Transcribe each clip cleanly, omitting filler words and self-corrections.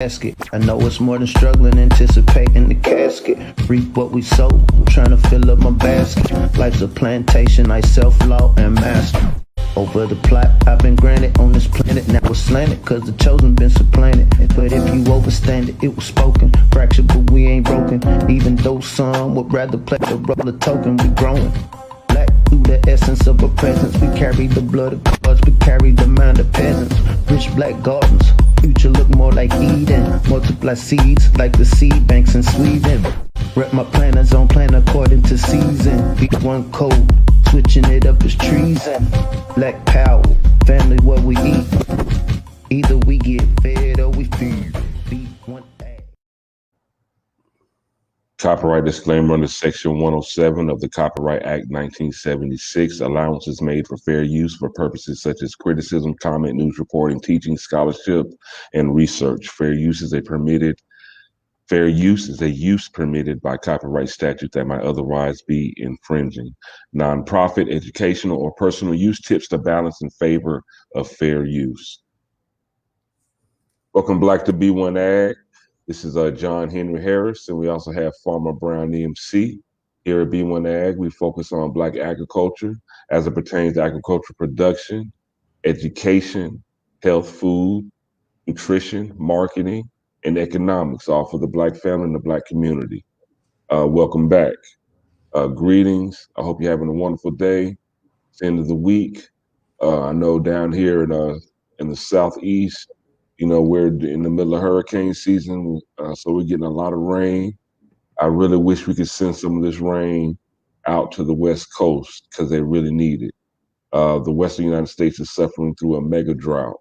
basket. I know it's more than struggling, anticipating the casket. Reap what we sow, trying to fill up my basket. Life's a plantation, I self-law and master. Over the plot, I've been granted on this planet. Now it's slanted, cause the chosen been supplanted. But if you overstand it, it was spoken. Fractured, but we ain't broken. Even though some would rather play the role of token, we growing. Black through the essence of a presence. We carry the blood of gods, we carry the mind of peasants. Rich black gardens, future look more like Eden. Multiply seeds like the seed banks in Sweden. Rep my planners on plan according to season. B1 code, switching it up is treason. Black power, family what we eat. Either we get fed or we feed. B1AG. Copyright disclaimer under Section 107 of the Copyright Act 1976. Allowances made for fair use for purposes such as criticism, comment, news reporting, teaching, scholarship, and research. Fair use is a use permitted by copyright statute that might otherwise be infringing. Nonprofit, educational, or personal use tips the balance in favor of fair use. Welcome back to B1AG. This is John Henry Harris, and we also have Farmer Brown EMC. Here at B1AG, we focus on Black agriculture as it pertains to agricultural production, education, health, food, nutrition, marketing, and economics, all for the Black family and the Black community. Welcome back. Greetings. I hope you're having a wonderful day. It's the end of the week. I know down here in the Southeast, you know, we're in the middle of hurricane season, so we're getting a lot of rain. I really wish we could send some of this rain out to the West Coast because they really need it. The Western United States is suffering through a mega drought.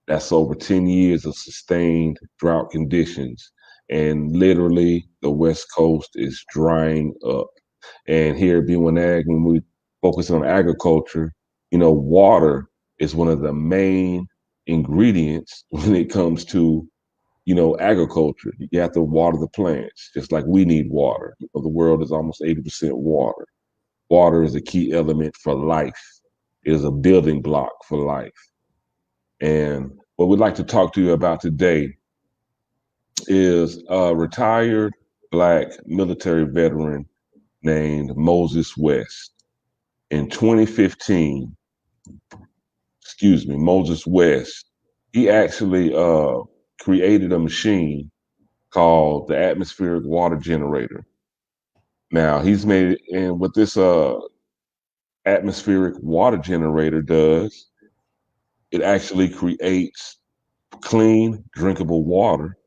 That's over 10 years of sustained drought conditions. And literally the West Coast is drying up. And here at B1AG, when we focus on agriculture, you know, water is one of the main ingredients when it comes to, you know, agriculture. You have to water the plants, just like we need water. You know, the world is almost 80% water. Water is a key element for life. It is a building block for life. And what we'd like to talk to you about today is a retired Black military veteran named Moses West. In 2015, Moses West, he actually created a machine called the atmospheric water generator. Now he's made it, and what this atmospheric water generator does, it actually creates clean, drinkable water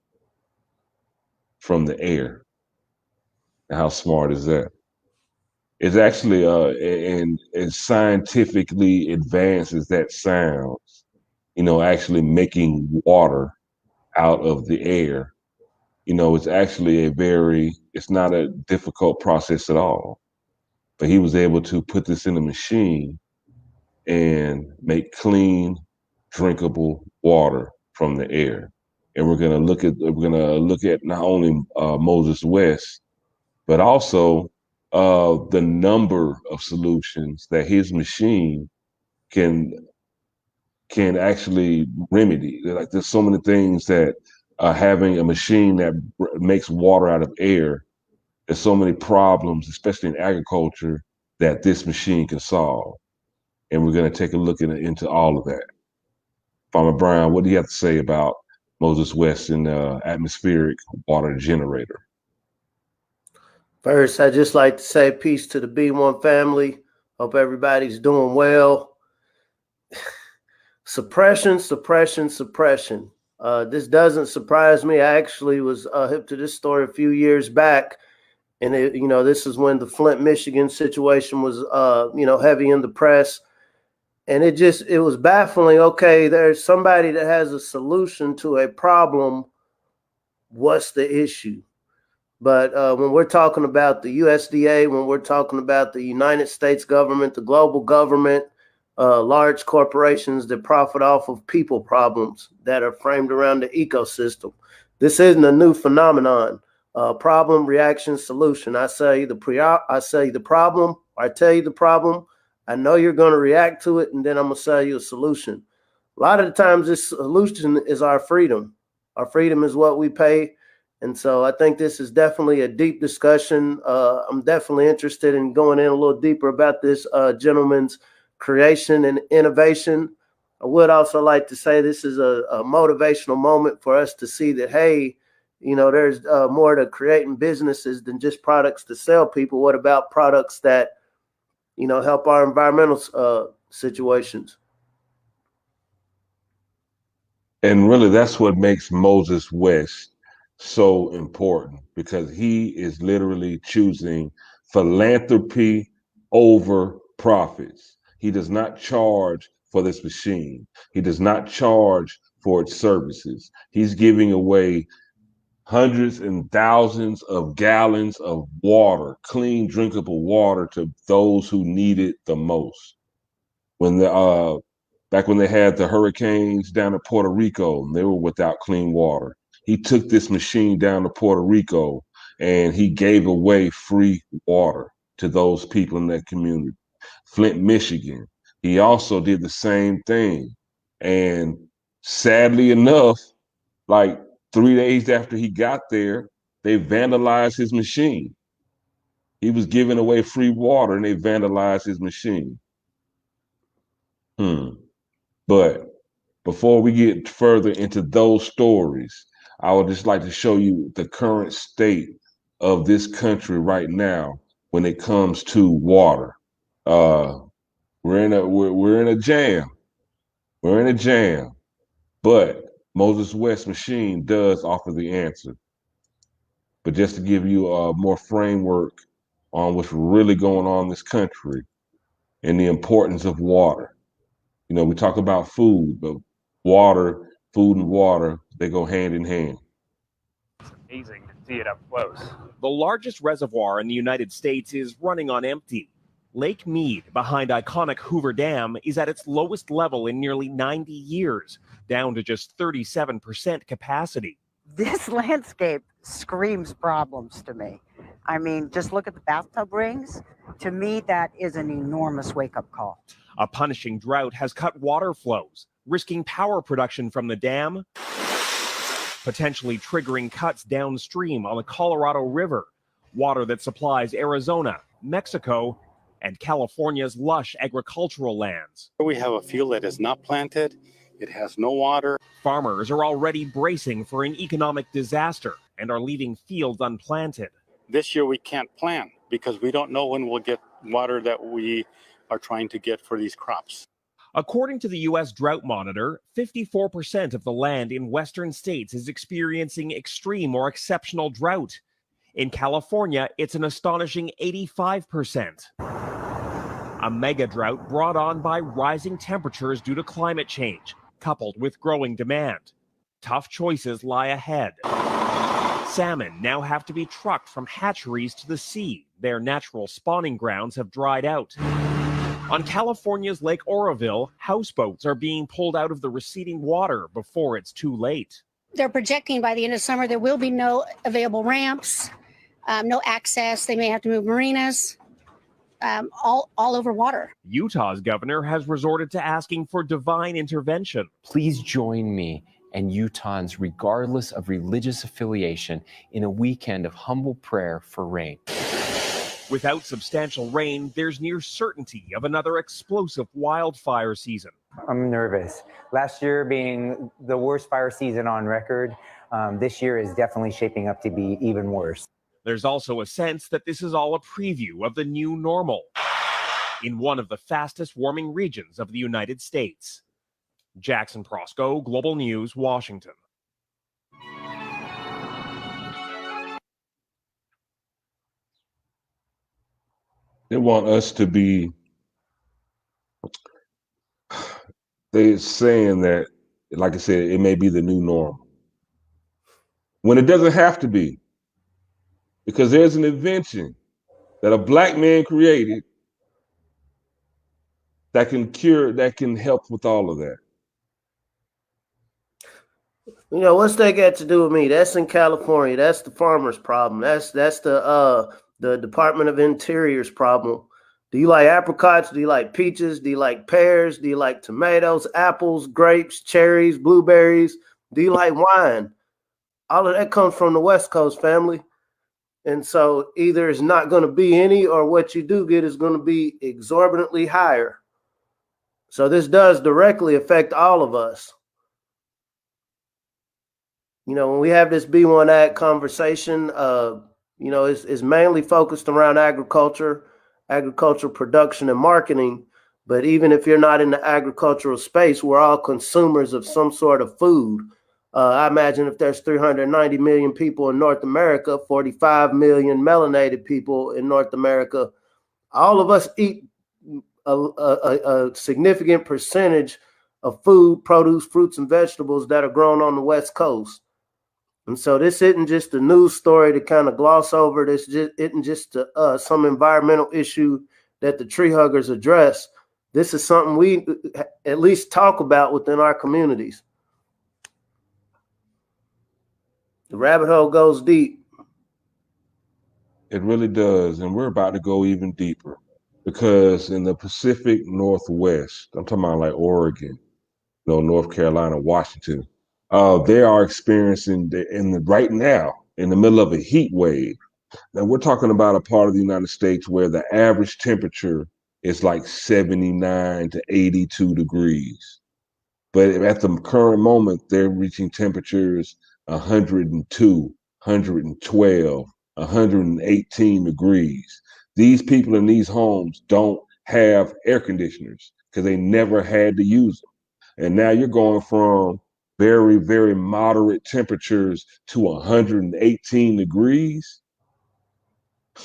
from the air. Now, how smart is that? It's actually, and as scientifically advanced as that sounds, you know, actually making water out of the air, you know, it's actually it's not a difficult process at all. But he was able to put this in a machine and make clean, drinkable water from the air. And we're gonna look at not only Moses West, but also the number of solutions that his machine can actually remedy. Like, there's so many things that having a machine that makes water out of air, there's so many problems, especially in agriculture, that this machine can solve. And we're going to take a look into all of that. Farmer Brown, what do you have to say about Moses West and atmospheric water generator? First, I'd just like to say peace to the B1 family. Hope everybody's doing well. Suppression. This doesn't surprise me. I actually was hip to this story a few years back. And, this is when the Flint, Michigan situation was, heavy in the press. And it was baffling. Okay, there's somebody that has a solution to a problem. What's the issue? But when we're talking about the USDA, when we're talking about the United States government, the global government, large corporations that profit off of people problems that are framed around the ecosystem, this isn't a new phenomenon. Problem, reaction, solution. I say the problem. I tell you the problem. I know you're going to react to it, and then I'm going to sell you a solution. A lot of the times, this solution is our freedom. Our freedom is what we pay. And so I think this is definitely a deep discussion. I'm definitely interested in going in a little deeper about this gentleman's creation and innovation. I would also like to say this is a motivational moment for us to see that, hey, there's more to creating businesses than just products to sell people. What about products that, help our environmental situations? And really, that's what makes Moses West so important, because he is literally choosing philanthropy over profits. He does not charge for this machine. He does not charge for its services. He's giving away hundreds and thousands of gallons of water, clean, drinkable water, to those who need it the most. When the back when they had the hurricanes down in Puerto Rico, and they were without clean water, he took this machine down to Puerto Rico and he gave away free water to those people in that community. Flint, Michigan, he also did the same thing. And sadly enough, like 3 days after he got there, they vandalized his machine. He was giving away free water and they vandalized his machine. But before we get further into those stories, I would just like to show you the current state of this country right now when it comes to water. We're in a jam. We're in a jam. But Moses West machine does offer the answer. But just to give you more framework on what's really going on in this country and the importance of water. We talk about food, but food and water, they go hand in hand. Amazing to see it up close. The largest reservoir in the United States is running on empty. Lake Mead, behind iconic Hoover Dam, is at its lowest level in nearly 90 years, down to just 37% capacity. This landscape screams problems to me. I mean, just look at the bathtub rings. To me, that is an enormous wake-up call. A punishing drought has cut water flows, risking power production from the dam, potentially triggering cuts downstream on the Colorado River, water that supplies Arizona, Mexico, and California's lush agricultural lands. We have a field that is not planted. It has no water. Farmers are already bracing for an economic disaster and are leaving fields unplanted. This year we can't plant because we don't know when we'll get water that we are trying to get for these crops. According to the U.S. Drought Monitor, 54% of the land in western states is experiencing extreme or exceptional drought. In California, it's an astonishing 85%. A mega drought brought on by rising temperatures due to climate change, coupled with growing demand. Tough choices lie ahead. Salmon now have to be trucked from hatcheries to the sea. Their natural spawning grounds have dried out. On California's Lake Oroville, houseboats are being pulled out of the receding water before it's too late. They're projecting by the end of summer there will be no available ramps, no access. They may have to move marinas, all over water. Utah's governor has resorted to asking for divine intervention. Please join me and Utahns, regardless of religious affiliation, in a weekend of humble prayer for rain. Without substantial rain, there's near certainty of another explosive wildfire season. I'm nervous. Last year being the worst fire season on record, this year is definitely shaping up to be even worse. There's also a sense that this is all a preview of the new normal in one of the fastest warming regions of the United States. Jackson Prosco, Global News, Washington. They want us to be, they're saying that, like I said, it may be the new normal. When it doesn't have to be. Because there's an invention that a black man created that can help with all of that. What's that got to do with me? That's in California. That's the farmer's problem. That's the Department of Interior's problem. Do you like apricots? Do you like peaches? Do you like pears? Do you like tomatoes, apples, grapes, cherries, blueberries? Do you like wine? all of that comes from the West Coast, family. And so either it's not going to be any, or what you do get is going to be exorbitantly higher. So this does directly affect all of us. You know, when we have this B1AG conversation, you know, it's mainly focused around agriculture production and marketing. But even if you're not in the agricultural space, we're all consumers of some sort of food. I imagine if there's 390 million people in North America, 45 million melanated people in North America, all of us eat a significant percentage of food, produce, fruits, and vegetables that are grown on the West Coast. And so this isn't just a news story to kind of gloss over. This isn't just some environmental issue that the tree huggers address. This is something we at least talk about within our communities. The rabbit hole goes deep. It really does. And we're about to go even deeper, because in the Pacific Northwest, I'm talking about like Oregon, you know, North Carolina, Washington, they are experiencing right now in the middle of a heat wave. Now we're talking about a part of the United States where the average temperature is like 79 to 82 degrees. But at the current moment, they're reaching temperatures 102, 112, 118 degrees. These people in these homes don't have air conditioners because they never had to use them. And now you're going from very, very moderate temperatures to 118 degrees.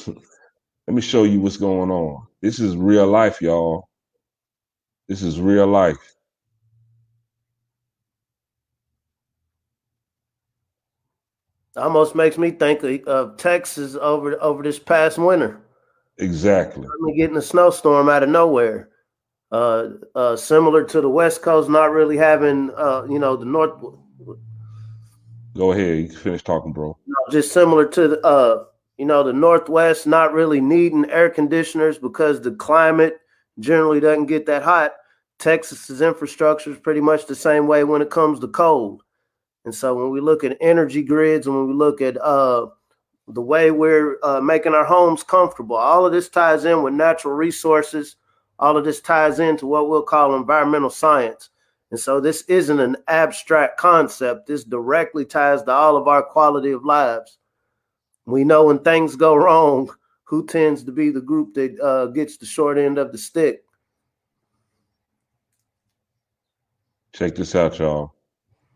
Let me show you what's going on. This is real life, y'all. This is real life. Almost makes me think of Texas over this past winter. Exactly. Getting a snowstorm out of nowhere. Similar to the West Coast not really having, you know, the North. Go ahead. You can finish talking, bro. Just similar to you know, the Northwest not really needing air conditioners because the climate generally doesn't get that hot. Texas's infrastructure is pretty much the same way when it comes to cold. And so when we look at energy grids and when we look at the way we're making our homes comfortable, all of this ties in with natural resources. All of this ties into what we'll call environmental science. And so this isn't an abstract concept. This directly ties to all of our quality of lives. We know when things go wrong, who tends to be the group that gets the short end of the stick. Check this out, y'all.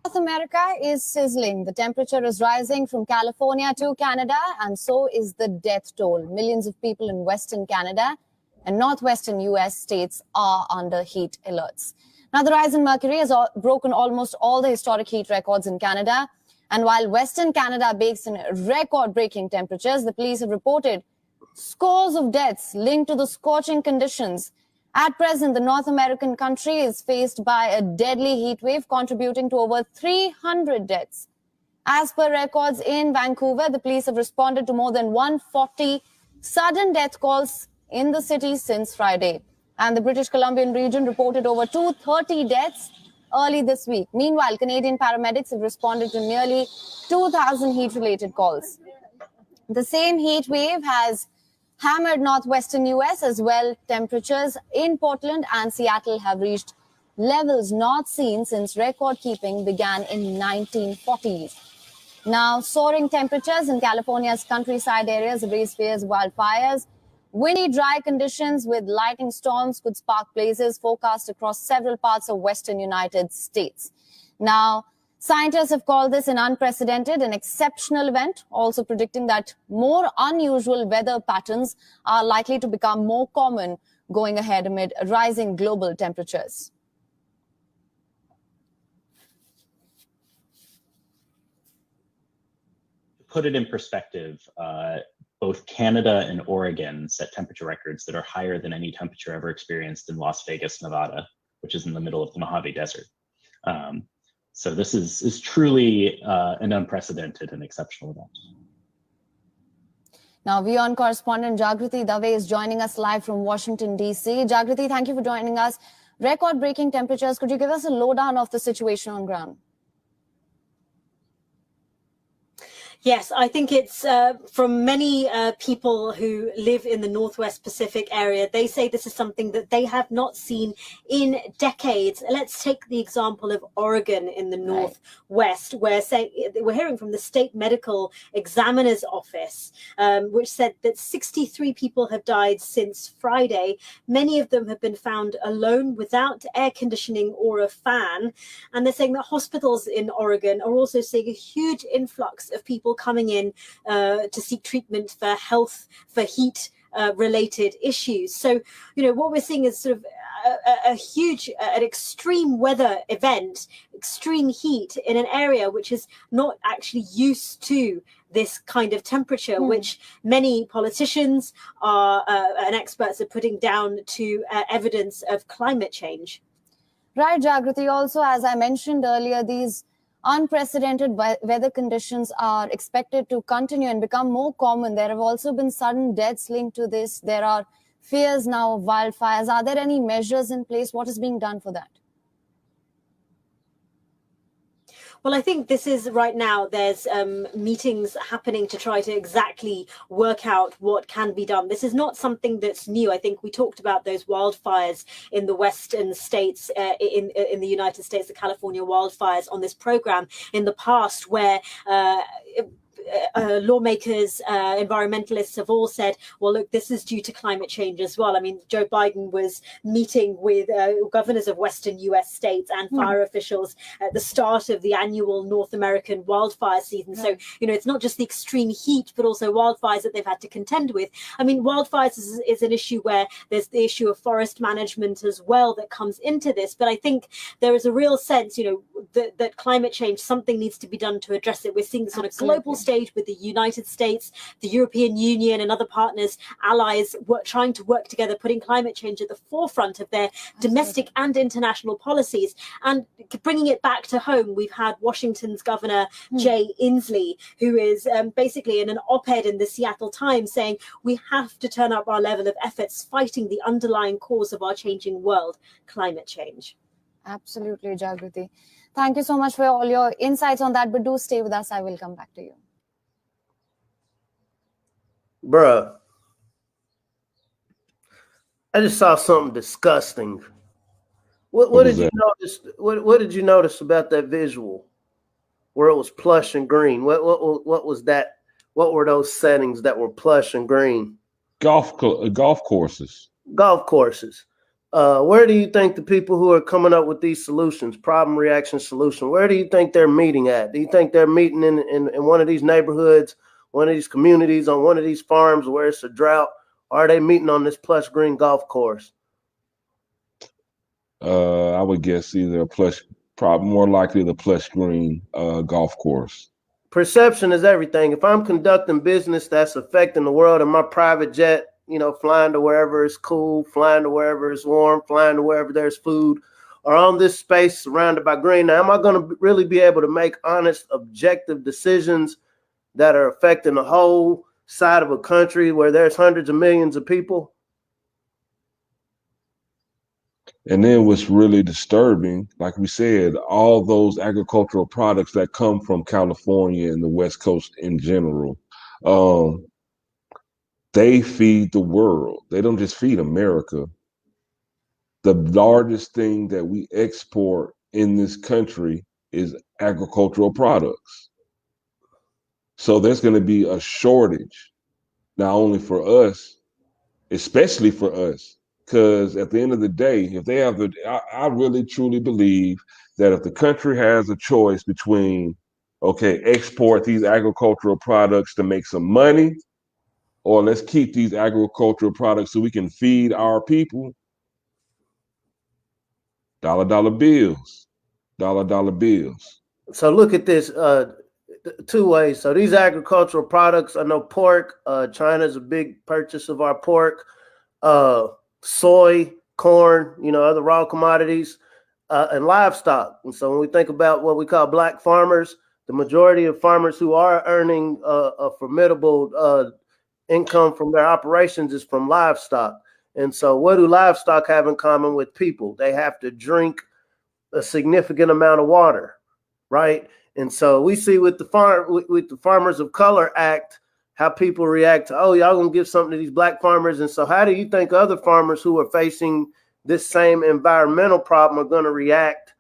North America is sizzling. The temperature is rising from California to Canada, and so is the death toll. Millions of people in Western Canada and northwestern U.S. states are under heat alerts. Now, the rise in mercury has broken almost all the historic heat records in Canada. And while Western Canada bakes in record-breaking temperatures, the police have reported scores of deaths linked to the scorching conditions. At present, the North American country is faced by a deadly heat wave, contributing to over 300 deaths. As per records in Vancouver, the police have responded to more than 140 sudden death calls in the city since Friday. And the British Columbian region reported over 230 deaths early this week. Meanwhile, Canadian paramedics have responded to nearly 2,000 heat-related calls. The same heat wave has hammered northwestern U.S. as well. Temperatures in Portland and Seattle have reached levels not seen since record-keeping began in 1940s. Now, soaring temperatures in California's countryside areas have raised fears of wildfires. Windy, dry conditions with lightning storms could spark blazes forecast across several parts of western United States. Now, scientists have called this an unprecedented and exceptional event, also predicting that more unusual weather patterns are likely to become more common going ahead amid rising global temperatures. To put it in perspective, both Canada and Oregon set temperature records that are higher than any temperature ever experienced in Las Vegas, Nevada, which is in the middle of the Mojave Desert. So this is truly an unprecedented and exceptional event. Now, WION correspondent Jagriti Dave is joining us live from Washington, D.C. Jagriti, thank you for joining us. Record-breaking temperatures. Could you give us a lowdown of the situation on ground? Yes, I think it's from many people who live in the Northwest Pacific area. They say this is something that they have not seen in decades. Let's take the example of Oregon in the Northwest, where we're hearing from the State Medical Examiner's Office, which said that 63 people have died since Friday. Many of them have been found alone without air conditioning or a fan. And they're saying that hospitals in Oregon are also seeing a huge influx of people coming in to seek treatment for heat related issues. So, what we're seeing is sort of a huge, an extreme weather event, extreme heat in an area which is not actually used to this kind of temperature, which many politicians and experts are putting down to evidence of climate change. Right, Jagriti. Also, as I mentioned earlier, these unprecedented weather conditions are expected to continue and become more common. There have also been sudden deaths linked to this. There are fears now of wildfires. Are there any measures in place? What is being done for that? Well, I think this is right now, there's meetings happening to try to exactly work out what can be done. This is not something that's new. I think we talked about those wildfires in the western states, in the United States, the California wildfires on this program in the past, where lawmakers, environmentalists have all said, well, look, this is due to climate change as well. I mean, Joe Biden was meeting with governors of Western US states and fire officials at the start of the annual North American wildfire season. So, it's not just the extreme heat, but also wildfires that they've had to contend with. I mean, wildfires is an issue where there's the issue of forest management as well that comes into this. But I think there is a real sense, that climate change, something needs to be done to address it. We're seeing this on a global stage with the United States, the European Union and other partners, allies, trying to work together, putting climate change at the forefront of their domestic and international policies. And bringing it back to home, we've had Washington's Governor Jay Inslee, who is basically in an op-ed in the Seattle Times saying we have to turn up our level of efforts fighting the underlying cause of our changing world, climate change. Absolutely, Jagriti. Thank you so much for all your insights on that, but do stay with us. I will come back to you. Bruh, I just saw something disgusting. What did you notice? What did you notice about that visual where it was plush and green? What was that? What were those settings that were plush and green? Golf courses. Golf courses. Where do you think the people who are coming up with these solutions, problem reaction solution, where do you think they're meeting at? Do you think they're meeting in one of these neighborhoods, one of these communities, on one of these farms where it's a drought? Or are they meeting on this plush green golf course? I would guess either more likely the plush green golf course. Perception is everything. If I'm conducting business that's affecting the world in my private jet, flying to wherever it's cool, flying to wherever it's warm, flying to wherever there's food, or on this space surrounded by green, now am I going to really be able to make honest, objective decisions that are affecting the whole side of a country where there's hundreds of millions of people? And then what's really disturbing, like we said, all those agricultural products that come from California and the West Coast in general, they feed the world. They don't just feed America. The largest thing that we export in this country is agricultural products. So there's going to be a shortage, not only for us, especially for us, because at the end of the day, if they have I really truly believe that if the country has a choice between, export these agricultural products to make some money, or let's keep these agricultural products so we can feed our people, dollar bills. So look at this, two ways. So these agricultural products, I know pork, China's a big purchase of our pork, soy, corn, other raw commodities, and livestock. And so when we think about what we call black farmers, the majority of farmers who are earning a formidable income from their operations is from livestock. And so what do livestock have in common with people? They have to drink a significant amount of water, right? And so we see with the Farmers of Color Act, how people react to, oh, y'all gonna give something to these black farmers. And so how do you think other farmers who are facing this same environmental problem are gonna react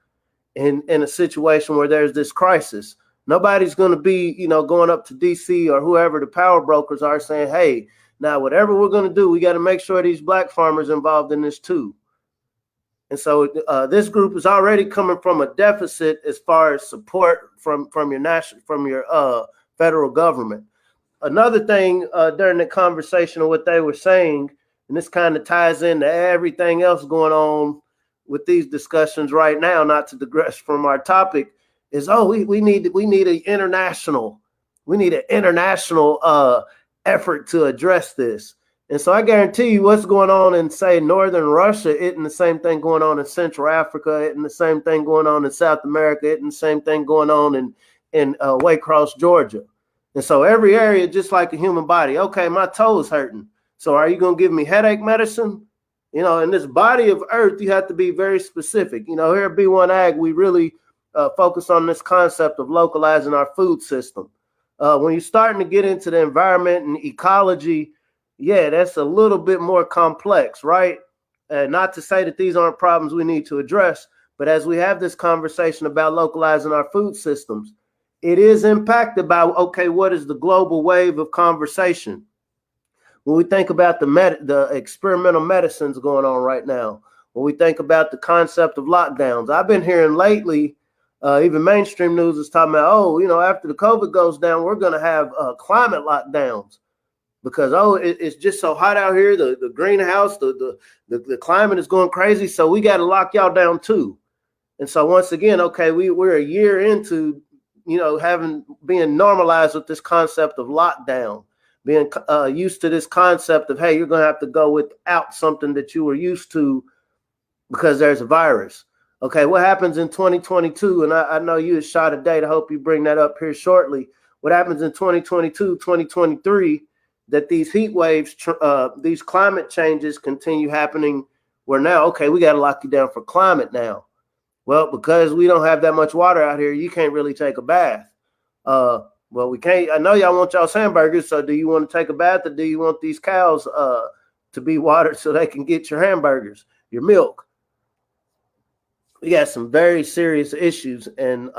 in a situation where there's this crisis? Nobody's gonna be, going up to DC or whoever the power brokers are saying, hey, now whatever we're gonna do, we got to make sure these black farmers involved in this too. And so this group is already coming from a deficit as far as support from your federal government. Another thing during the conversation of what they were saying, and this kind of ties into everything else going on with these discussions right now, not to digress from our topic, is we need an international effort to address this. And so I guarantee you what's going on in, say, northern Russia isn't the same thing going on in Central Africa, isn't the same thing going on in South America, isn't the same thing going on in Waycross, Georgia. And so every area, just like a human body, okay, my toe is hurting. So are you going to give me headache medicine? In this body of earth, you have to be very specific. Here at B1AG, we really focus on this concept of localizing our food system. When you're starting to get into the environment and ecology, yeah, that's a little bit more complex, right? Not to say that these aren't problems we need to address, but as we have this conversation about localizing our food systems, it is impacted by, okay, what is the global wave of conversation? When we think about the experimental medicines going on right now, when we think about the concept of lockdowns, I've been hearing lately, even mainstream news is talking about, after the COVID goes down, we're going to have climate lockdowns. Because it's just so hot out here, the greenhouse, the climate is going crazy, so we got to lock y'all down too. And so once again, okay, we're a year into being normalized with this concept of lockdown, being used to this concept of, hey, you're going to have to go without something that you were used to because there's a virus. Okay, what happens in 2022? And I know you had shot a date. I hope you bring that up here shortly. What happens in 2022, 2023? That these heat waves, these climate changes continue happening where now, okay, we got to lock you down for climate now. Well, because we don't have that much water out here, you can't really take a bath. Well, we can't. I know y'all want y'all's hamburgers, so do you want to take a bath or do you want these cows to be watered so they can get your hamburgers, your milk? We got some very serious issues, and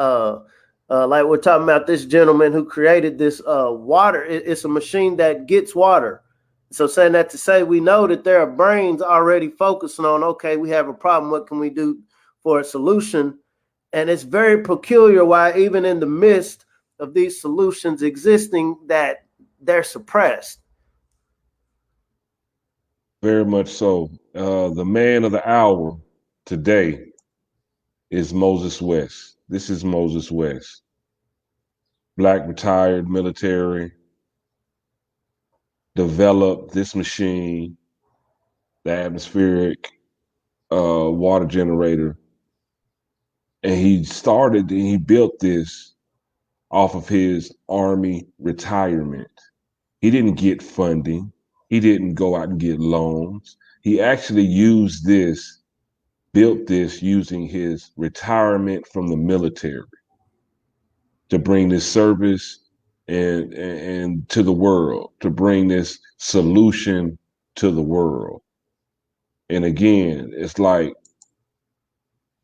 like we're talking about this gentleman who created this water. It's a machine that gets water. So saying that to say, we know that there are brains already focusing on, okay, we have a problem. What can we do for a solution? And it's very peculiar why even in the midst of these solutions existing, that they're suppressed. Very much so. The man of the hour today is Moses West. This is Moses West. Black retired military, developed this machine, the atmospheric water generator. And he built this off of his Army retirement. He didn't get funding. He didn't go out and get loans. He actually built this using his retirement from the military to bring this service and to the world, to bring this solution to the world. And again, it's like,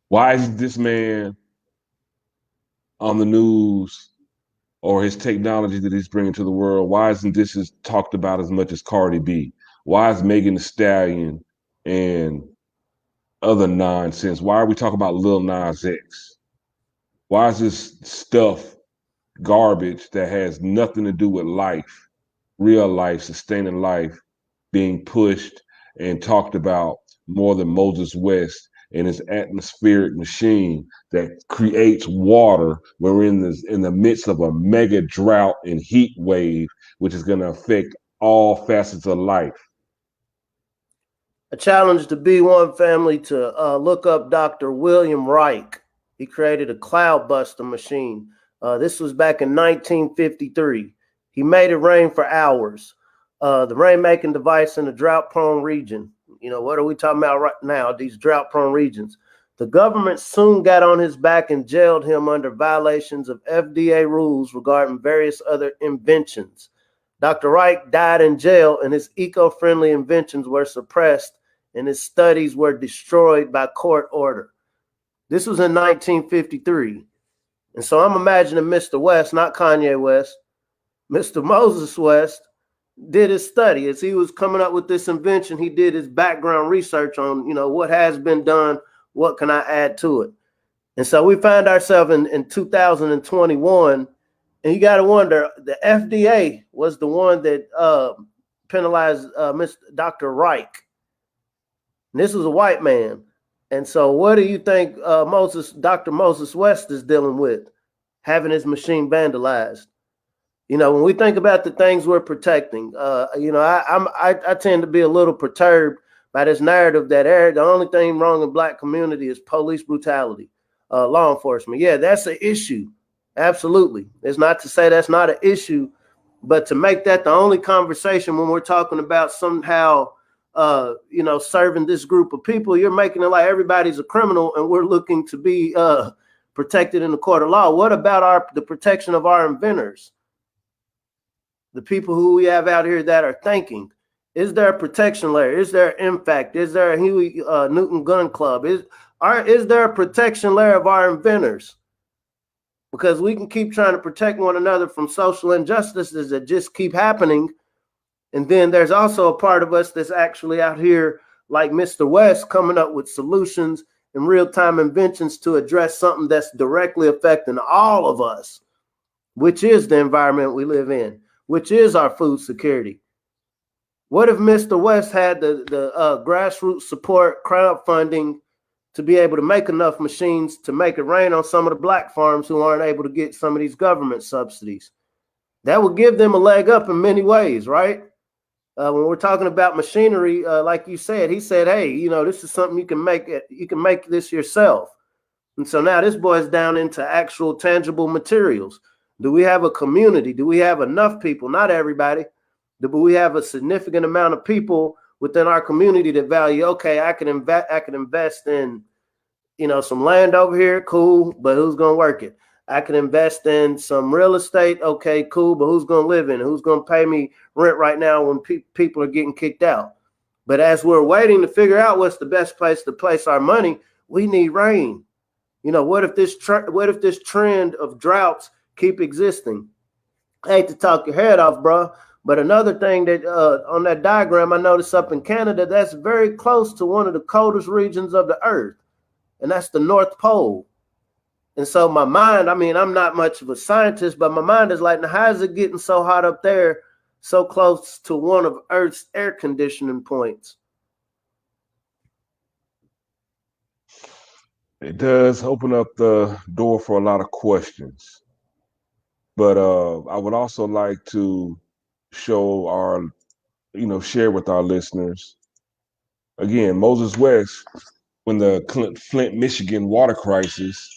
why isn't this man on the news or his technology that he's bringing to the world? Why isn't this talked about as much as Cardi B? Why is Megan Thee Stallion and other nonsense? Why are we talking about Lil Nas X? Why is this stuff garbage that has nothing to do with life, real life, sustaining life, being pushed and talked about more than Moses West and his atmospheric machine that creates water? We're in the midst of a mega drought and heat wave, which is going to affect all facets of life. I challenge the B1 family to look up Dr. William Reich. He created a cloud buster machine. This was back in 1953. He made it rain for hours. The rainmaking device in a drought-prone region. What are we talking about right now? These drought-prone regions. The government soon got on his back and jailed him under violations of FDA rules regarding various other inventions. Dr. Reich died in jail, and his eco-friendly inventions were suppressed, and his studies were destroyed by court order. This was in 1953. And so I'm imagining Mr. West, not Kanye West, Mr. Moses West, did his study. As he was coming up with this invention, he did his background research on, what has been done, what can I add to it? And so we find ourselves in 2021, and you got to wonder, the FDA was the one that penalized Dr. Reich. And this was a white man. And so what do you think Dr. Moses West is dealing with? Having his machine vandalized. When we think about the things we're protecting, I tend to be a little perturbed by this narrative that the only thing wrong in Black community is police brutality, law enforcement. Yeah, that's an issue. Absolutely. It's not to say that's not an issue, but to make that the only conversation when we're talking about somehow, serving this group of people, you're making it like everybody's a criminal and we're looking to be protected in the court of law. What about the protection of our inventors? The people who we have out here that are thinking, is there a protection layer? Is there impact? Is there a Huey Newton gun club? Is there a protection layer of our inventors? Because we can keep trying to protect one another from social injustices that just keep happening. And then there's also a part of us that's actually out here like Mr. West coming up with solutions and real-time inventions to address something that's directly affecting all of us, which is the environment we live in, which is our food security. What if Mr. West had the grassroots support crowdfunding to be able to make enough machines to make it rain on some of the Black farms who aren't able to get some of these government subsidies? That would give them a leg up in many ways, right? When we're talking about machinery, like you said, he said, hey, this is something you can make. You can make this yourself. And so now this boils down into actual tangible materials. Do we have a community? Do we have enough people? Not everybody, but we have a significant amount of people within our community that value, okay, I can invest in, some land over here, cool, but who's going to work it? I can invest in some real estate, okay, cool, but who's going to live in it? Who's going to pay me rent right now when people are getting kicked out? But as we're waiting to figure out what's the best place to place our money, we need rain. What if this trend of droughts keep existing? I hate to talk your head off, bro, but another thing that on that diagram I noticed up in Canada, that's very close to one of the coldest regions of the earth, and that's the North Pole. And so my mind, I'm not much of a scientist, but my mind is like, now how is it getting so hot up there, so close to one of Earth's air conditioning points? It does open up the door for a lot of questions. But I would also like to show share with our listeners. Again, Moses West, when the Flint, Michigan water crisis,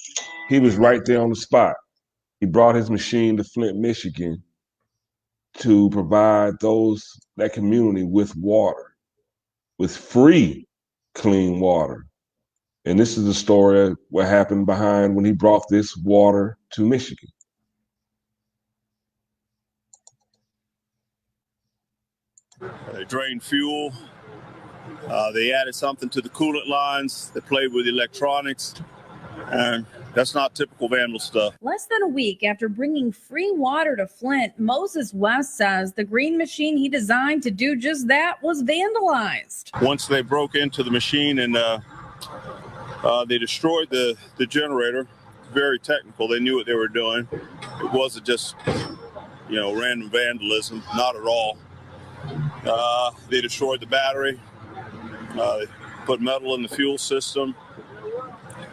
he was right there on the spot. He brought his machine to Flint, Michigan to provide that community with water, with free, clean water. And this is the story of what happened behind when he brought this water to Michigan. They drained fuel. They added something to the coolant lines. They played with electronics. And that's not typical vandal stuff. Less than a week after bringing free water to Flint, Moses West says the green machine he designed to do just that was vandalized. Once they broke into the machine and they destroyed the generator, very technical. They knew what they were doing. It wasn't just, random vandalism, not at all. They destroyed the battery. They put metal in the fuel system.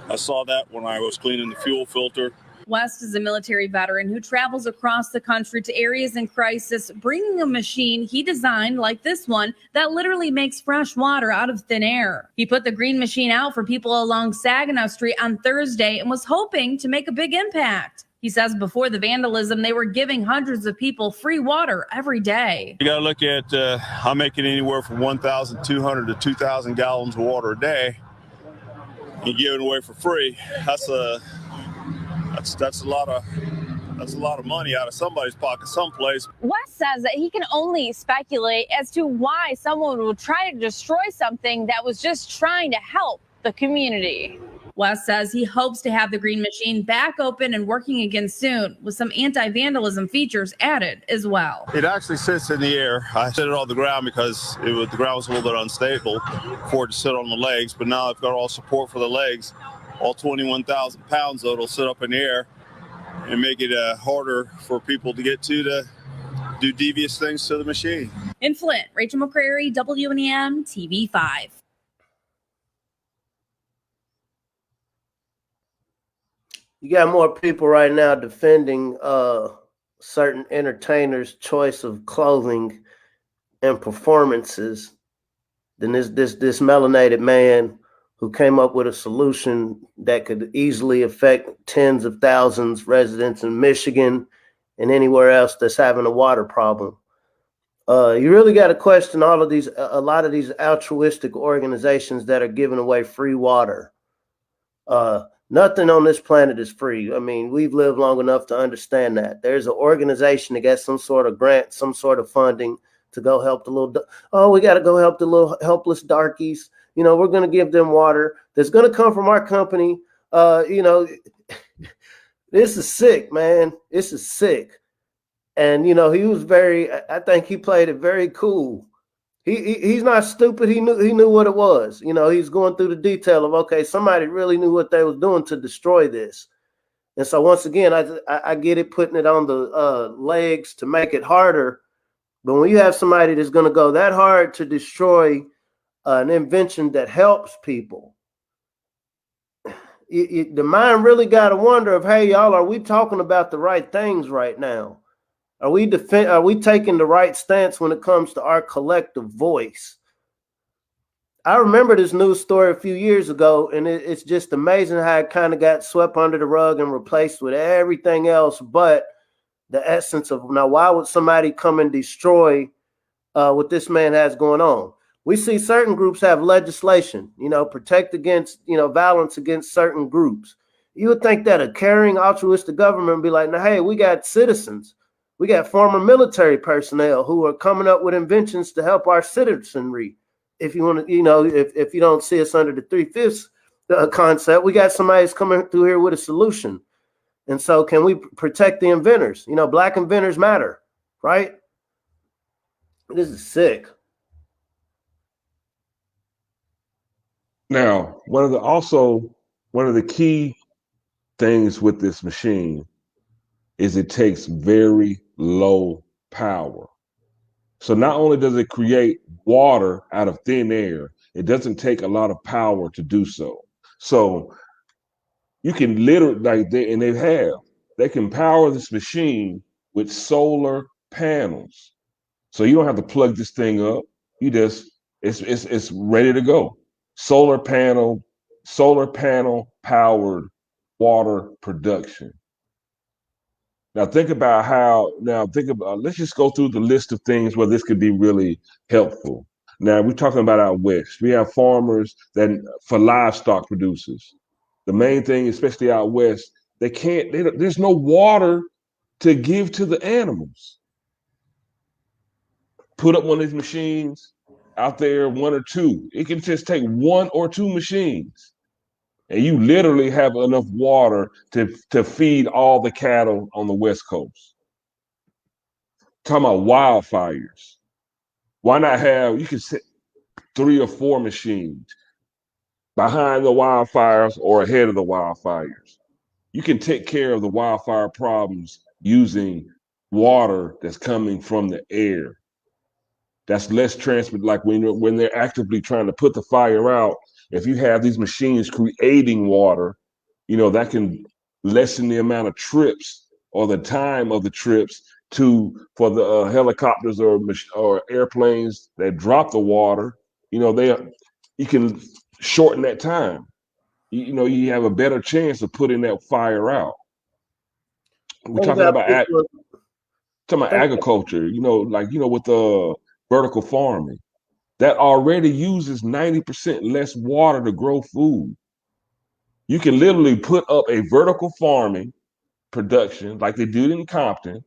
I saw that when I was cleaning the fuel filter. West is a military veteran who travels across the country to areas in crisis, bringing a machine he designed like this one that literally makes fresh water out of thin air. He put the green machine out for people along Saginaw Street on Thursday and was hoping to make a big impact. He says before the vandalism, they were giving hundreds of people free water every day. You got to look at, I'm making anywhere from 1,200 to 2,000 gallons of water a day. and give it away for free, that's a lot of money out of somebody's pocket someplace. West says that he can only speculate as to why someone would try to destroy something that was just trying to help the community. West says he hopes to have the green machine back open and working again soon, with some anti-vandalism features added as well. It actually sits in the air. I set it on the ground because the ground was a little bit unstable for it to sit on the legs, but now I've got all support for the legs. All 21,000 pounds, though, it'll sit up in the air and make it harder for people to get to do devious things to the machine. In Flint, Rachel McCrary, WNEM TV5. You got more people right now defending certain entertainers' choice of clothing and performances than this melanated man who came up with a solution that could easily affect tens of thousands residents in Michigan and anywhere else that's having a water problem. You really got to question a lot of these altruistic organizations that are giving away free water. Nothing on this planet is free. I mean, we've lived long enough to understand that. There's an organization that gets some sort of grant, some sort of funding to go help the we got to go help the little helpless darkies. You know, we're going to give them water that's going to come from our company. This is sick, man. This is sick. And, he was I think he played it very cool. He's not stupid. He knew what it was. He's going through the detail of, okay, somebody really knew what they was doing to destroy this. And so once again, I get it, putting it on the legs to make it harder. But when you have somebody that's going to go that hard to destroy an invention that helps people, the mind really got to wonder if, hey, y'all, are we talking about the right things right now? Are we taking the right stance when it comes to our collective voice? I remember this news story a few years ago, and it's just amazing how it kind of got swept under the rug and replaced with everything else but the essence of, now, why would somebody come and destroy what this man has going on? We see certain groups have legislation, protect against, violence against certain groups. You would think that a caring, altruistic government would be like, now, hey, we got citizens. We got former military personnel who are coming up with inventions to help our citizenry. If you want to, if you don't see us under the 3/5 concept, we got somebody who's coming through here with a solution. And so can we protect the inventors? Black inventors matter, right? This is sick. Now, one of the key things with this machine is it takes very low power. So not only does it create water out of thin air, it doesn't take a lot of power to do so. So you can literally, they can power this machine with solar panels. So you don't have to plug this thing up. You just, it's ready to go. Solar panel powered water production. Let's just go through the list of things where this could be really helpful. Now, we're talking about out west. We have farmers for livestock producers. The main thing, especially out west, there's no water to give to the animals. Put up one of these machines out there, one or two. It can just take one or two machines. And you literally have enough water to feed all the cattle on the West Coast. Talking about wildfires. Why not you can set 3 or 4 machines behind the wildfires or ahead of the wildfires. You can take care of the wildfire problems using water that's coming from the air. That's less transport, like when they're actively trying to put the fire out. If you have these machines creating water, that can lessen the amount of trips or the time of the trips for the helicopters or airplanes that drop the water. You can shorten that time. You have a better chance of putting that fire out. We're talking about agriculture. With the vertical farming. That already uses 90% less water to grow food. You can literally put up a vertical farming production like they do in Compton,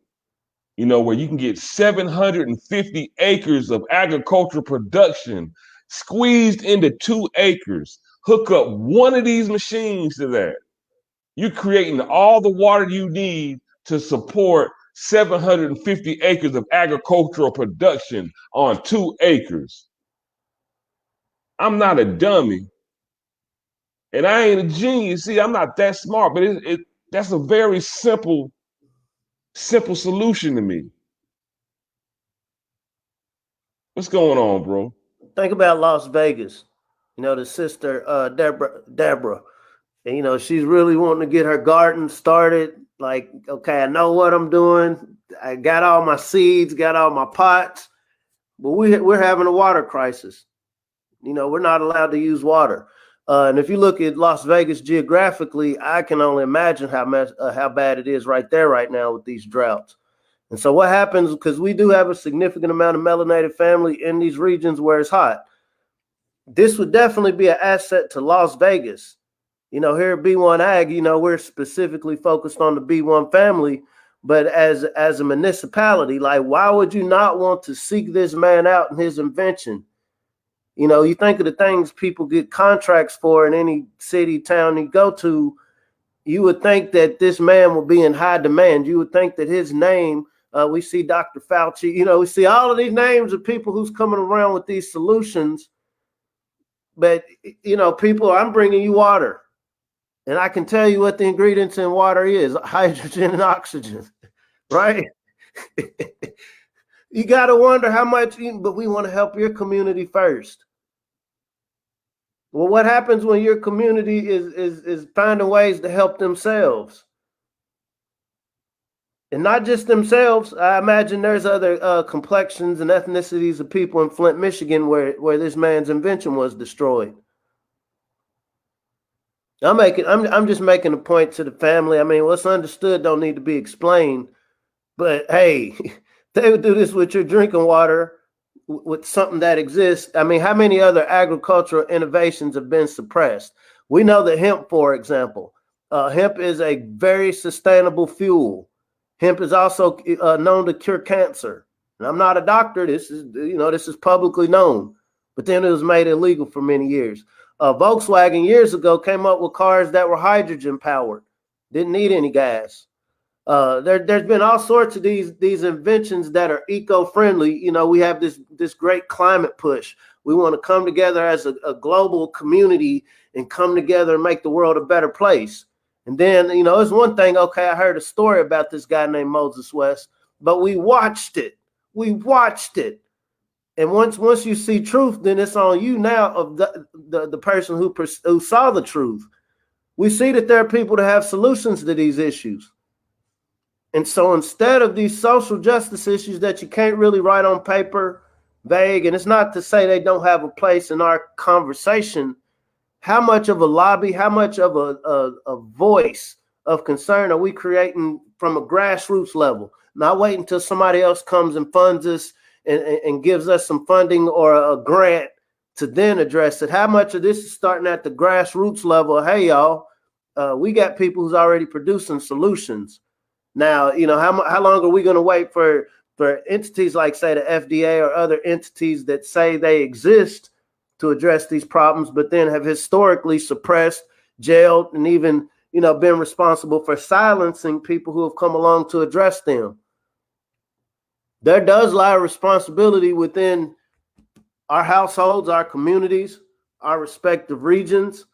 you know, where you can get 750 acres of agricultural production squeezed into 2 acres. Hook up one of these machines to that. You're creating all the water you need to support 750 acres of agricultural production on 2 acres. I'm not a dummy. And I ain't a genius. See, I'm not that smart, but that's a very simple solution to me. What's going on, bro? Think about Las Vegas. You know, the sister Deborah. And, you know, she's really wanting to get her garden started. Like, okay, I know what I'm doing. I got all my seeds, got all my pots, but we're having a water crisis. You know, we're not allowed to use water. And if you look at Las Vegas geographically, I can only imagine how bad it is right there right now with these droughts. And so what happens, because we do have a significant amount of melanated family in these regions where it's hot, this would definitely be an asset to Las Vegas. You know, here at B1AG, you know, we're specifically focused on the B1 family, but as a municipality, like, why would you not want to seek this man out and his invention? You know, you think of the things people get contracts for in any city, town you go to, you would think that this man will be in high demand. You would think that his name, we see Dr. Fauci, you know, we see all of these names of people who's coming around with these solutions. But, you know, people, I'm bringing you water. And I can tell you what the ingredients in water is: hydrogen and oxygen, right? You got to wonder how much, but we want to help your community first. Well, what happens when your community is finding ways to help themselves? And not just themselves. I imagine there's other complexions and ethnicities of people in Flint, Michigan, where this man's invention was destroyed. I'm just making a point to the family. I mean, what's understood don't need to be explained. But hey, they would do this with your drinking water, with something that exists. I mean, how many other agricultural innovations have been suppressed? We know that hemp, for example, hemp is a very sustainable fuel. Hemp is also known to cure cancer. And I'm not a doctor. This is publicly known. But then it was made illegal for many years. Volkswagen years ago came up with cars that were hydrogen powered, didn't need any gas. There's been all sorts of these inventions that are eco-friendly. You know, we have this great climate push. We want to come together as a global community and come together and make the world a better place. And then, you know, it's one thing, okay, I heard a story about this guy named Moses West, but we watched it. We watched it. And once you see truth, then it's on you now of the person who saw the truth. We see that there are people that have solutions to these issues. And so instead of these social justice issues that you can't really write on paper, vague, and it's not to say they don't have a place in our conversation, how much of a lobby, how much of a voice of concern are we creating from a grassroots level? Not waiting until somebody else comes and funds us and gives us some funding or a grant to then address it. How much of this is starting at the grassroots level? Hey, y'all, we got people who's already producing solutions. Now, you know, how long are we going to wait for entities like, say, the FDA or other entities that say they exist to address these problems, but then have historically suppressed, jailed, and even, you know, been responsible for silencing people who have come along to address them? There does lie a responsibility within our households, our communities, our respective regions.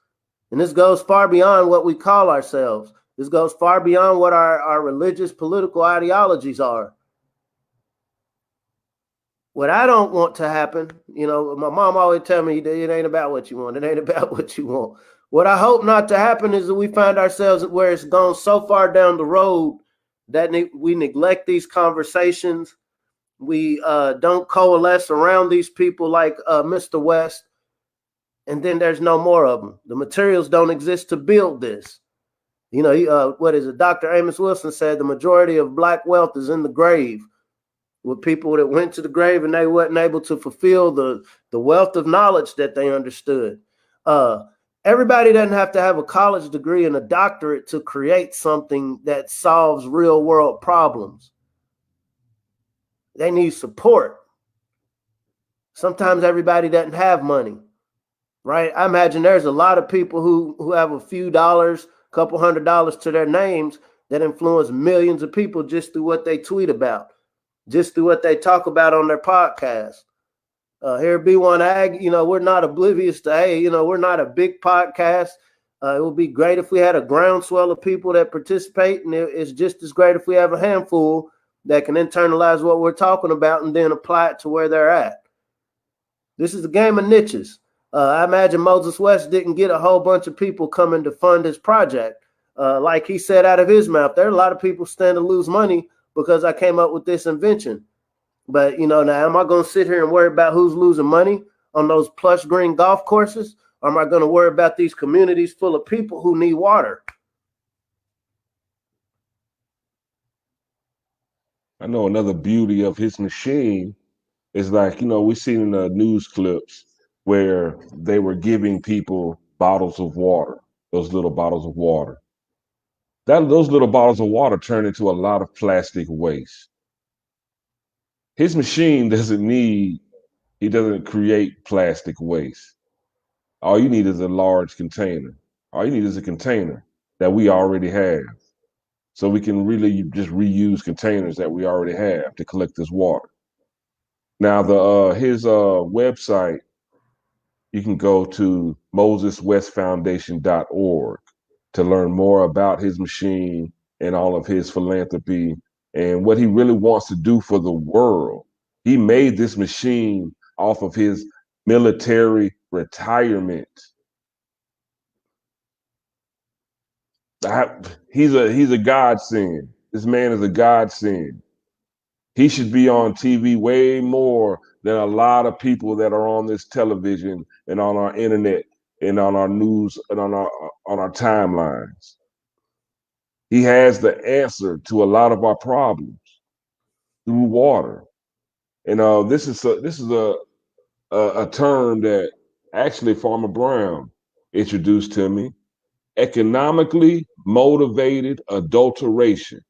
And this goes far beyond what we call ourselves. This goes far beyond what our religious, political ideologies are. What I don't want to happen, you know, my mom always tell me, it ain't about what you want. It ain't about what you want. What I hope not to happen is that we find ourselves where it's gone so far down the road that we neglect these conversations. We don't coalesce around these people like Mr. West, and then there's no more of them. The materials don't exist to build this. You know, what is it? Dr. Amos Wilson said the majority of Black wealth is in the grave, with people that went to the grave and they weren't able to fulfill the wealth of knowledge that they understood. Everybody doesn't have to have a college degree and a doctorate to create something that solves real world problems. They need support. Sometimes everybody doesn't have money, right? I imagine there's a lot of people who have a few dollars, a couple $100s to their names that influence millions of people just through what they tweet about, just through what they talk about on their podcast. Here at B1AG, we're not oblivious to, hey, we're not a big podcast. It would be great if we had a groundswell of people that participate, and it's just as great if we have a handful that can internalize what we're talking about and then apply it to where they're at. This is a game of niches. I imagine Moses West didn't get a whole bunch of people coming to fund his project. Like he said out of his mouth, there are a lot of people stand to lose money because I came up with this invention. But, now am I going to sit here and worry about who's losing money on those plush green golf courses? Or am I going to worry about these communities full of people who need water? I know another beauty of his machine is like, we've seen in the news clips where they were giving people bottles of water, those little bottles of water. Those little bottles of water turn into a lot of plastic waste. His machine he doesn't create plastic waste. All you need is a large container. All you need is a container that we already have. So we can really just reuse containers that we already have to collect this water. Now, his website, you can go to moseswestfoundation.org to learn more about his machine and all of his philanthropy and what he really wants to do for the world. He made this machine off of his military retirement. He's a godsend. This man is a godsend. He should be on TV way more than a lot of people that are on this television and on our internet and on our news and on our timelines. He has the answer to a lot of our problems through water. And this is a term that actually Farmer Brown introduced to me: economically motivated adulteration.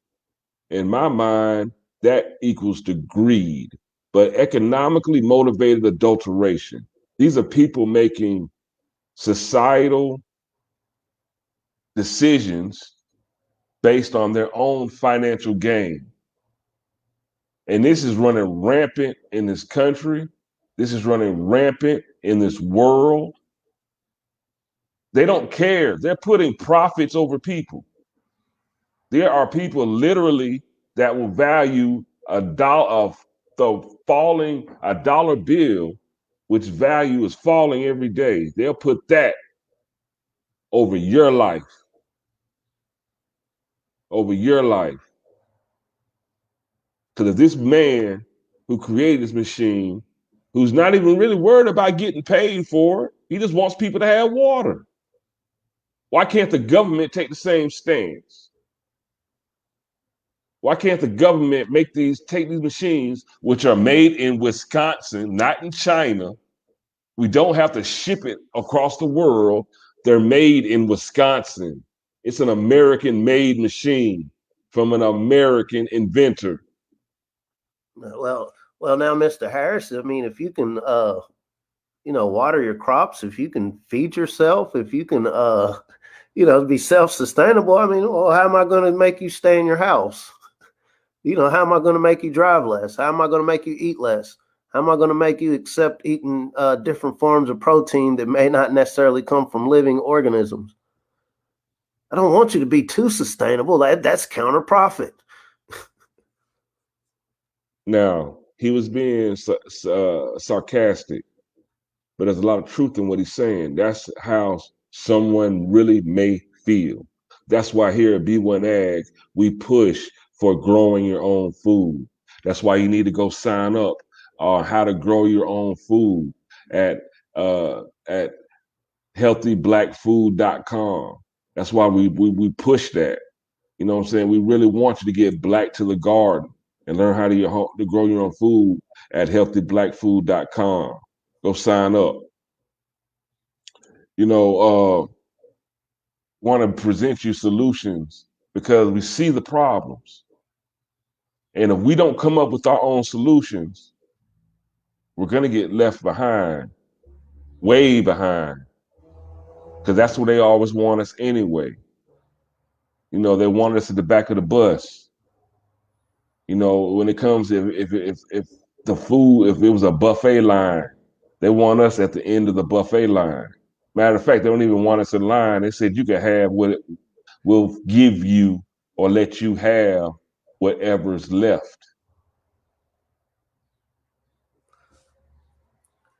In my mind, that equals to greed. But economically motivated adulteration, these are people making societal decisions based on their own financial gain. And this is running rampant in this country. This is running rampant in this world. They don't care. They're putting profits over people. There are people literally that will value a dollar bill, which value is falling every day. They'll put that over your life. Over your life. Because if this man who created this machine, who's not even really worried about getting paid for it, he just wants people to have water. Why can't the government take the same stance? Why can't the government take these machines, which are made in Wisconsin, not in China? We don't have to ship it across the world. They're made in Wisconsin. It's an American-made machine from an American inventor. Well, now, Mr. Harris, I mean, if you can, water your crops, if you can feed yourself, if you can, be self-sustainable, I mean, well, how am I going to make you stay in your house? How am I going to make you drive less? How am I going to make you eat less? How am I going to make you accept eating different forms of protein that may not necessarily come from living organisms? I don't want you to be too sustainable. That's counter profit. Now, he was being sarcastic, but there's a lot of truth in what he's saying. That's how someone really may feel. That's why here at B1AG, we push for growing your own food. That's why you need to go sign up on how to grow your own food at healthyblackfood.com. That's why we push that. You know what I'm saying? We really want you to get black to the garden and learn how to grow your own food at healthyblackfood.com. Go sign up. want to present you solutions because we see the problems. And if we don't come up with our own solutions, we're going to get left behind, way behind, because that's where they always want us anyway. They want us at the back of the bus. When it comes, if the food, if it was a buffet line, they want us at the end of the buffet line. Matter of fact, they don't even want us in line. They said you can have what we'll give you or let you have whatever's left.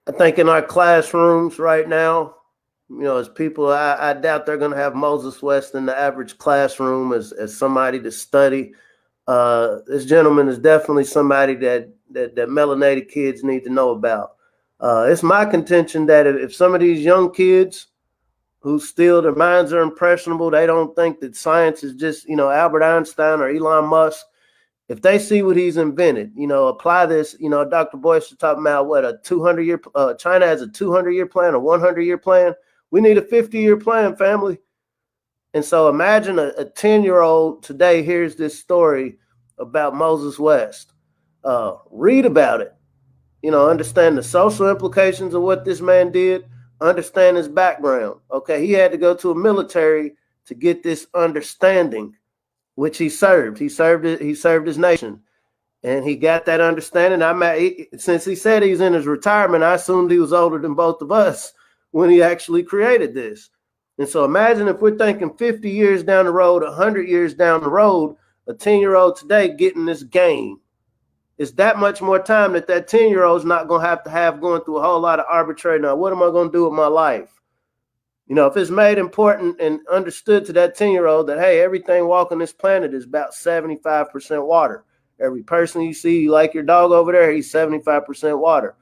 I think in our classrooms right now, as people, I doubt they're going to have Moses West in the average classroom as somebody to study. This gentleman is definitely somebody that melanated kids need to know about. It's my contention that if some of these young kids who still their minds are impressionable, they don't think that science is just, Albert Einstein or Elon Musk. If they see what he's invented, apply this, Dr. Boyce is talking about what, a 200-year, China has a 200-year plan, a 100-year plan. We need a 50-year plan, family. And so imagine a 10-year-old today hears this story about Moses West. Read about it, understand the social implications of what this man did, understand his background. Okay, he had to go to a military to get this understanding, which he served. He served his nation, and he got that understanding. Since he said he's in his retirement, I assumed he was older than both of us when he actually created this. And so imagine if we're thinking 50 years down the road, 100 years down the road, a 10-year-old today getting this game. It's that much more time that 10-year-old's not going to have going through a whole lot of arbitrary. Now, what am I going to do with my life? If it's made important and understood to that 10-year-old that, hey, everything walking this planet is about 75% water. Every person you see, you like your dog over there, he's 75% water.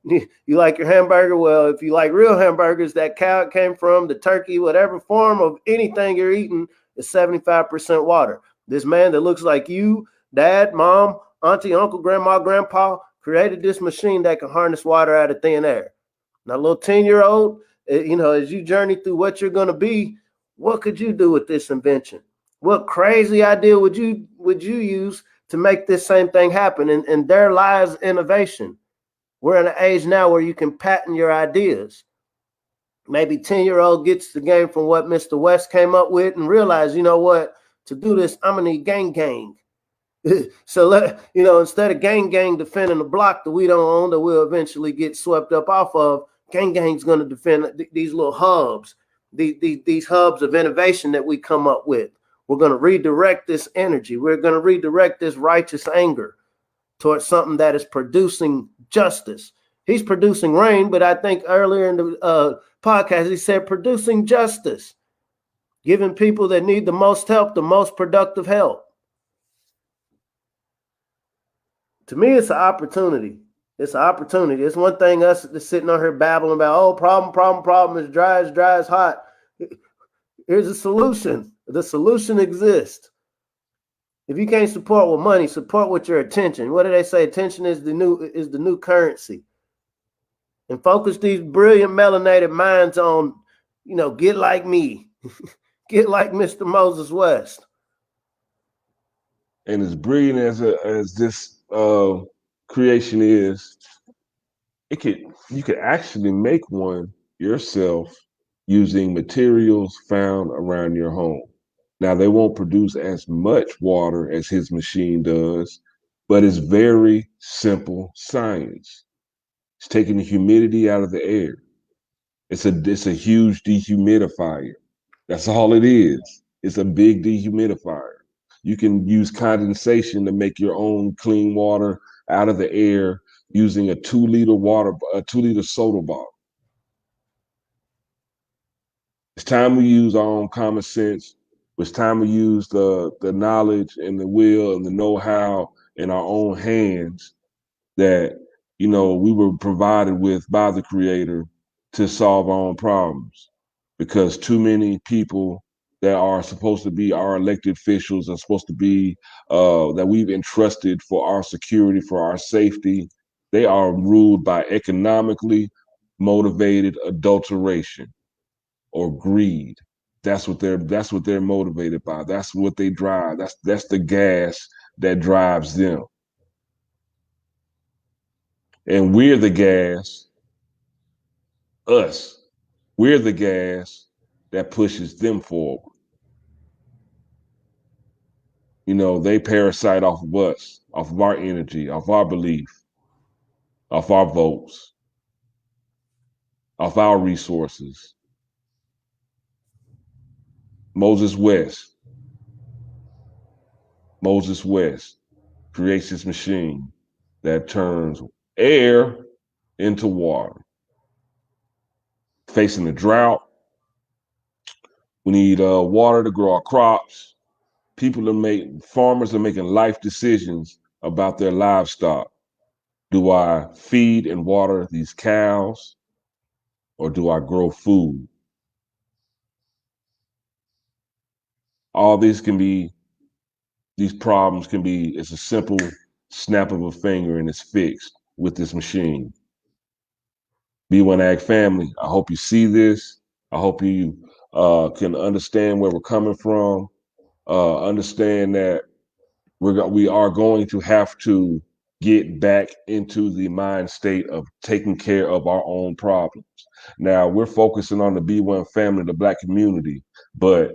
You like your hamburger? Well, if you like real hamburgers, that cow it came from, the turkey, whatever form of anything you're eating is 75% water. This man that looks like you, dad, mom, auntie, uncle, grandma, grandpa, created this machine that can harness water out of thin air. Now, little 10-year-old, as you journey through what you're going to be, what could you do with this invention? What crazy idea would you use to make this same thing happen? And there lies innovation. We're in an age now where you can patent your ideas. Maybe 10-year-old gets the game from what Mr. West came up with and realize, what, to do this, I'm going to need gang. So, instead of gang defending the block that we don't own, that we'll eventually get swept up off of, gang's going to defend these little hubs, these hubs of innovation that we come up with. We're going to redirect this energy. We're going to redirect this righteous anger towards something that is producing justice. He's producing rain, but I think earlier in the podcast, he said producing justice, giving people that need the most help, the most productive help. To me, it's an opportunity. It's an opportunity. It's one thing us just sitting on here babbling about, oh, problem is dry as hot. Here's a solution. The solution exists. If you can't support with money, support with your attention. What do they say? Attention is the new currency. And focus these brilliant melanated minds on, get like me. Get like Mr. Moses West. And as brilliant as this creation is, you could actually make one yourself using materials found around your home. Now, they won't produce as much water as his machine does, but it's very simple science. It's taking the humidity out of the air. It's a huge dehumidifier. That's all it is. It's a big dehumidifier. You can use condensation to make your own clean water out of the air using a 2-liter soda bottle. It's time we use our own common sense. It's time we use the knowledge and the will and the know-how in our own hands that, we were provided with by the Creator to solve our own problems. Because too many people that are supposed to be our elected officials are supposed to be that we've entrusted for our security, for our safety, they are ruled by economically motivated adulteration. or greed. That's what they're motivated by. That's what they drive. That's the gas that drives them. And we're the gas, us. We're the gas that pushes them forward. You know, they parasite off of us, off of our energy, off our belief, off our votes, off our resources. Moses West creates this machine that turns air into water. Facing the drought, we need water to grow our crops. Farmers are making life decisions about their livestock. Do I feed and water these cows, or do I grow food? All these problems can be, it's a simple snap of a finger and it's fixed with this machine. B1AG family, I hope you see this. I hope you can understand where we're coming from. Understand that we are going to have to get back into the mind state of taking care of our own problems. Now, we're focusing on the B1 family, the Black community, but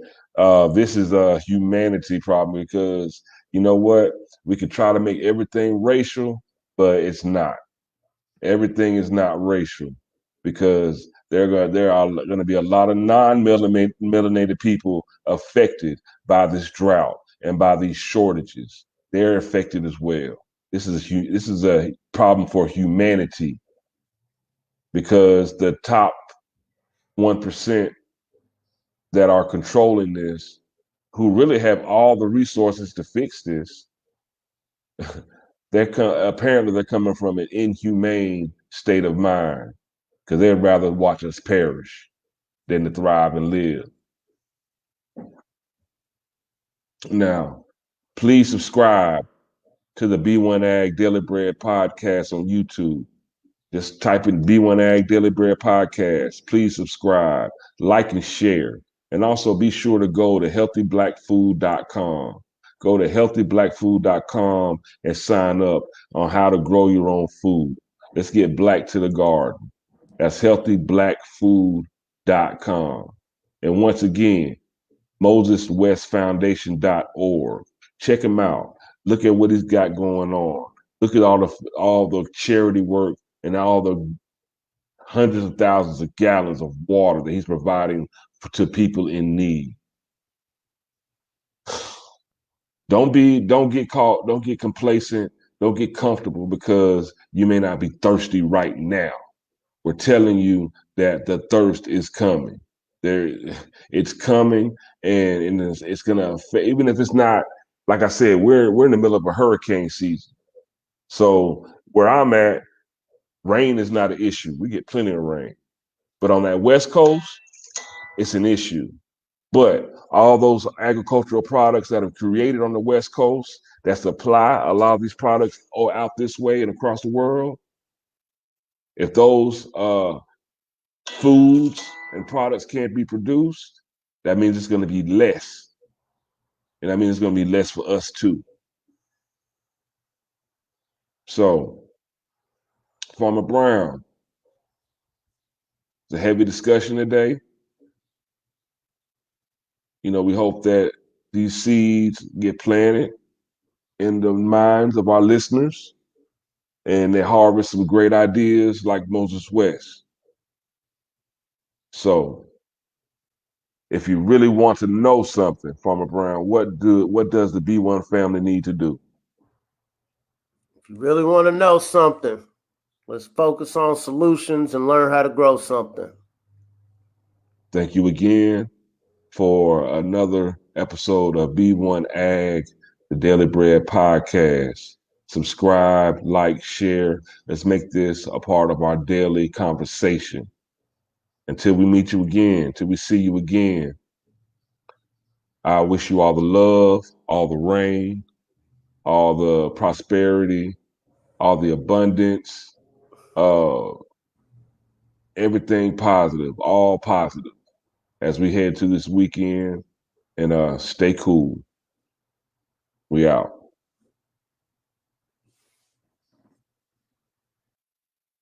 this is a humanity problem because you know what? We could try to make everything racial, but it's not. Everything is not racial because there are going to be a lot of non-melanated people affected by this drought and by these shortages. They're affected as well. This is a problem for humanity because the top 1% that are controlling this, who really have all the resources to fix this, apparently they're coming from an inhumane state of mind because they'd rather watch us perish than to thrive and live. Now, please subscribe to the B1AG Daily Bread podcast on YouTube. Just type in B1AG Daily Bread podcast. Please subscribe, like, and share. And also be sure to go to healthyblackfood.com. Go to healthyblackfood.com and sign up on how to grow your own food. Let's get black to the garden. That's healthyblackfood.com. And once again, MosesWestFoundation.org. Check him out. Look at what he's got going on. Look at all the charity work and all the hundreds of thousands of gallons of water that he's providing to people in need. Don't get caught, don't get complacent, don't get comfortable because you may not be thirsty right now. We're telling you that the thirst is coming. It's coming, and it's gonna affect, even if it's not, like I said, we're in the middle of a hurricane season. So where I'm at, rain is not an issue. We get plenty of rain. But on that West Coast, it's an issue. But all those agricultural products that are created on the West Coast that supply a lot of these products out this way and across the world, if those foods and products can't be produced, that means it's going to be less. And that means it's going to be less for us too. So, Farmer Brown, it's a heavy discussion today. You know, we hope that these seeds get planted in the minds of our listeners and they harvest some great ideas like Moses West. So, if you really want to know something, Farmer Brown, what does the B1 family need to do? If you really want to know something, let's focus on solutions and learn how to grow something. Thank you again for another episode of B1AG, the Daily Bread podcast. Subscribe, like, share. Let's make this a part of our daily conversation. Until we meet you again, until we see you again, I wish you all the love, all the rain, all the prosperity, all the abundance, everything positive, all positive. as we head to this weekend, and stay cool. We out.